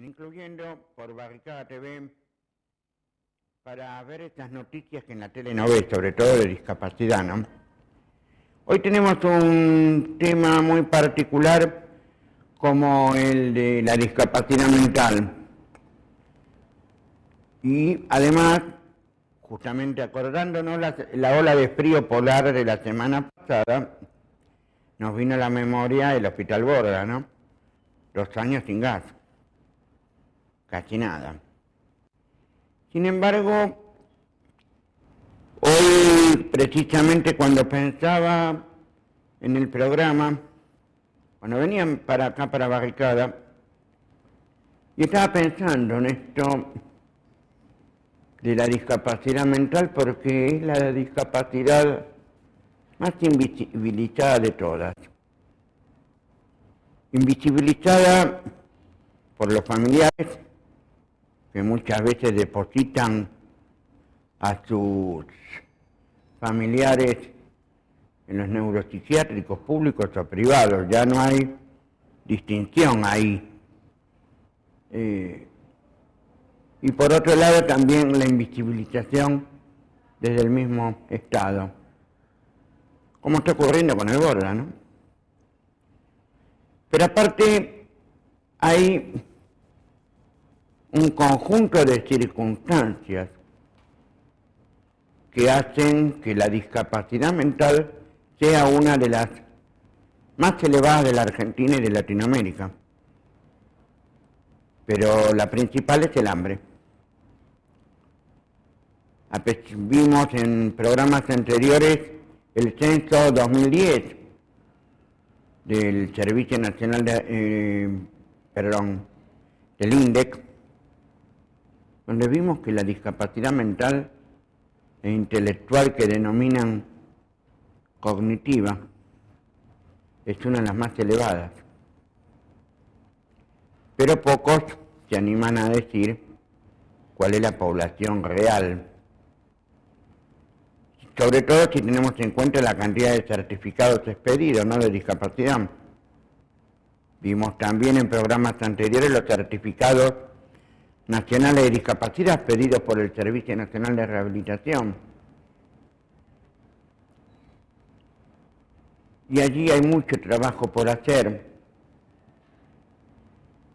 incluyendo por Barricada TV, para ver estas noticias que en la tele no ve, sobre todo de discapacidad, ¿no? Hoy tenemos un tema muy particular como el de la discapacidad mental. Y además, justamente acordándonos la ola de frío polar de la semana pasada, nos vino a la memoria el Hospital Borda, ¿no? 2 años sin gas. Casi nada. Sin embargo, hoy precisamente cuando pensaba en el programa, cuando venían para acá, para Barricada, y estaba pensando en esto de la discapacidad mental, porque es la discapacidad más invisibilizada de todas. Invisibilizada por los familiares, que muchas veces depositan a sus familiares en los neuropsiquiátricos públicos o privados. Ya no hay distinción ahí. Y por otro lado también la invisibilización desde el mismo Estado, como está ocurriendo con el Borda, ¿no? Pero aparte hay un conjunto de circunstancias que hacen que la discapacidad mental sea una de las más elevadas de la Argentina y de Latinoamérica. Pero la principal es el hambre. Vimos en programas anteriores el censo 2010 del Servicio Nacional del INDEC, donde vimos que la discapacidad mental e intelectual que denominan cognitiva es una de las más elevadas. Pero pocos se animan a decir cuál es la población real. Sobre todo si tenemos en cuenta la cantidad de certificados expedidos, ¿no?, de discapacidad. Vimos también en programas anteriores los certificados nacionales de discapacidad expedidos por el Servicio Nacional de Rehabilitación. Y allí hay mucho trabajo por hacer.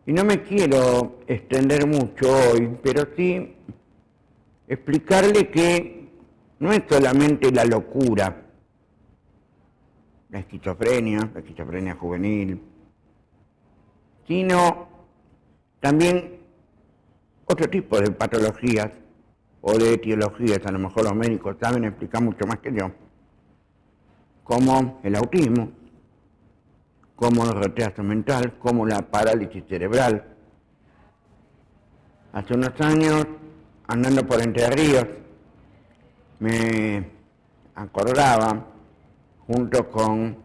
Y no me quiero extender mucho hoy, pero sí explicarle que no es solamente la locura, la esquizofrenia juvenil, sino también otro tipo de patologías o de etiologías, a lo mejor los médicos saben explicar mucho más que yo, como el autismo, como el retraso mental, como la parálisis cerebral. Hace unos años, andando por Entre Ríos, me acordaba, junto con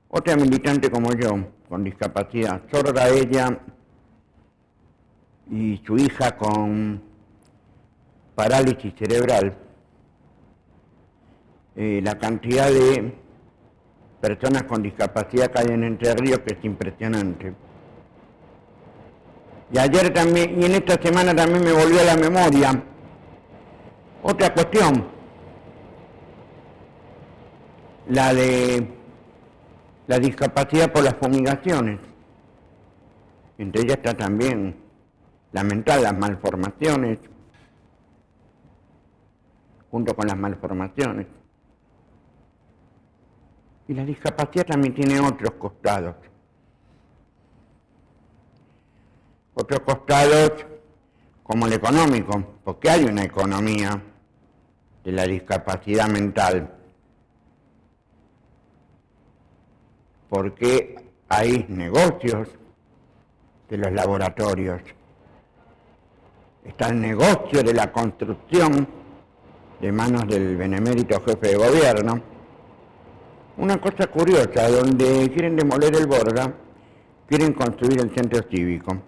otra militante como yo, con discapacidad, sorda ella y su hija con parálisis cerebral, la cantidad de personas con discapacidad que hay en Entre Ríos, que es impresionante. Y ayer también, y en esta semana también me volvió a la memoria otra cuestión, la de la discapacidad por las fumigaciones. Entre ellas está también la mental, las malformaciones, junto con las malformaciones. Y la discapacidad también tiene otros costados. Otros costados como el económico, porque hay una economía de la discapacidad mental. Porque hay negocios de los laboratorios. Está el negocio de la construcción de manos del benemérito jefe de gobierno. Una cosa curiosa, donde quieren demoler el Borda, quieren construir el centro cívico.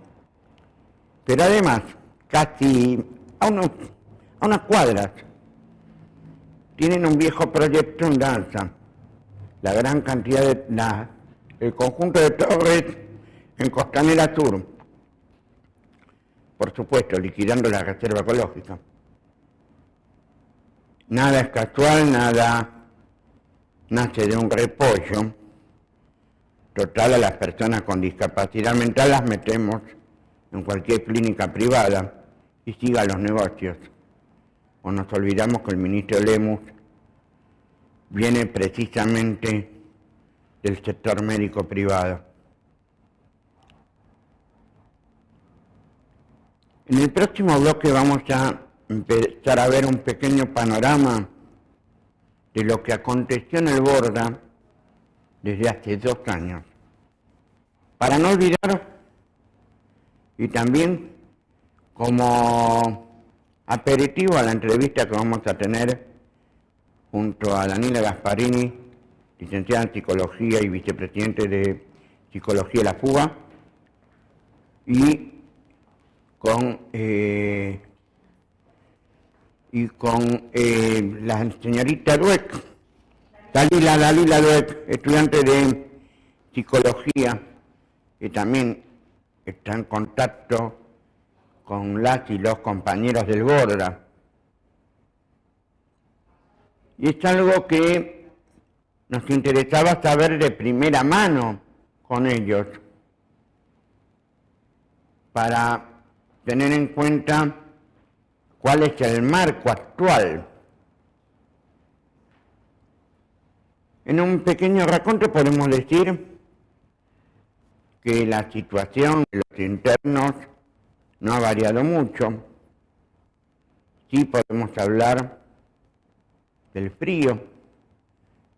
Pero además, casi a unas cuadras, tienen un viejo proyecto en danza. La gran cantidad el conjunto de torres en Costanera Sur, por supuesto, liquidando la reserva ecológica. Nada es casual, nada nace de un repollo. Total, a las personas con discapacidad mental las metemos en cualquier clínica privada y siga los negocios. O nos olvidamos que el ministro Lemus viene precisamente del sector médico privado. En el próximo bloque vamos a empezar a ver un pequeño panorama de lo que aconteció en el Borda desde hace 2 años. Para no olvidar, y también como aperitivo a la entrevista que vamos a tener junto a Daniela Gasparini, licenciada en Psicología y vicepresidente de Psicología de la Fuga, y con la señorita Dueck, Dalila Dueck, estudiante de Psicología, que también está en contacto con las y los compañeros del Borda. Y es algo que nos interesaba saber de primera mano con ellos, para tener en cuenta cuál es el marco actual. En un pequeño raconto podemos decir que la situación de los internos no ha variado mucho. Sí podemos hablar del frío,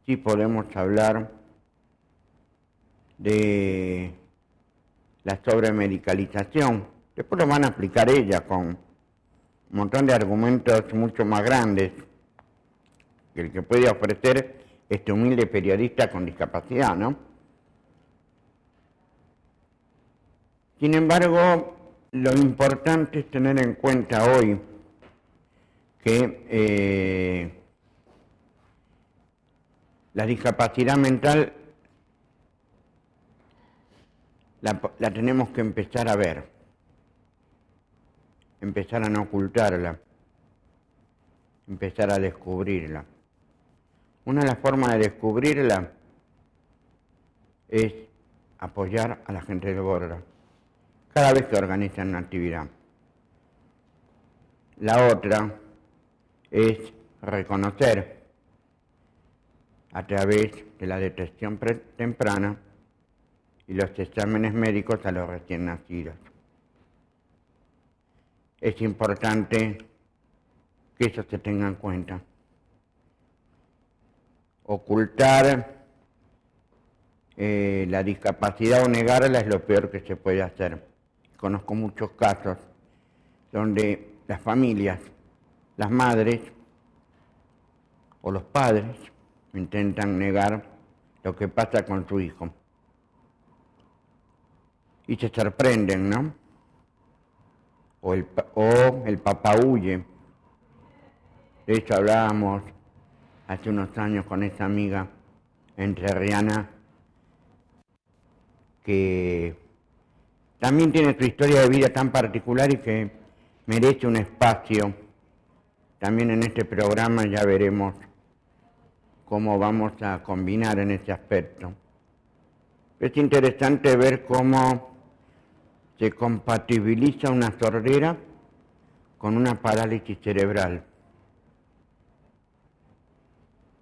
sí podemos hablar de la sobremedicalización. Después lo van a explicar ella con un montón de argumentos mucho más grandes que el que puede ofrecer este humilde periodista con discapacidad, ¿no? Sin embargo, lo importante es tener en cuenta hoy que la discapacidad mental la tenemos que empezar a ver, empezar a no ocultarla, empezar a descubrirla. Una de las formas de descubrirla es apoyar a la gente del Borda cada vez que organizan una actividad. La otra es reconocer a través de la detección temprana y los exámenes médicos a los recién nacidos. Es importante que eso se tenga en cuenta. Ocultar la discapacidad o negarla es lo peor que se puede hacer. Conozco muchos casos donde las familias, las madres o los padres intentan negar lo que pasa con su hijo. Y se sorprenden, ¿no? O el papá huye. De eso hablábamos hace unos años con esa amiga entrerriana que también tiene su historia de vida tan particular y que merece un espacio. También en este programa ya veremos cómo vamos a combinar en ese aspecto. Es interesante ver cómo se compatibiliza una sordera con una parálisis cerebral.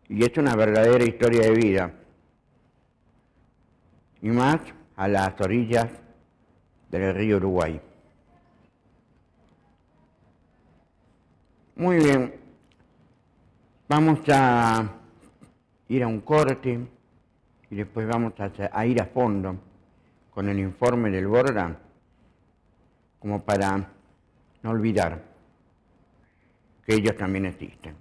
Y es una verdadera historia de vida. Y más a las orillas del río Uruguay. Muy bien. Vamos a ir a un corte y después vamos a ir a fondo con el informe del Borda, como para no olvidar que ellos también existen.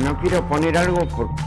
No quiero poner algo porque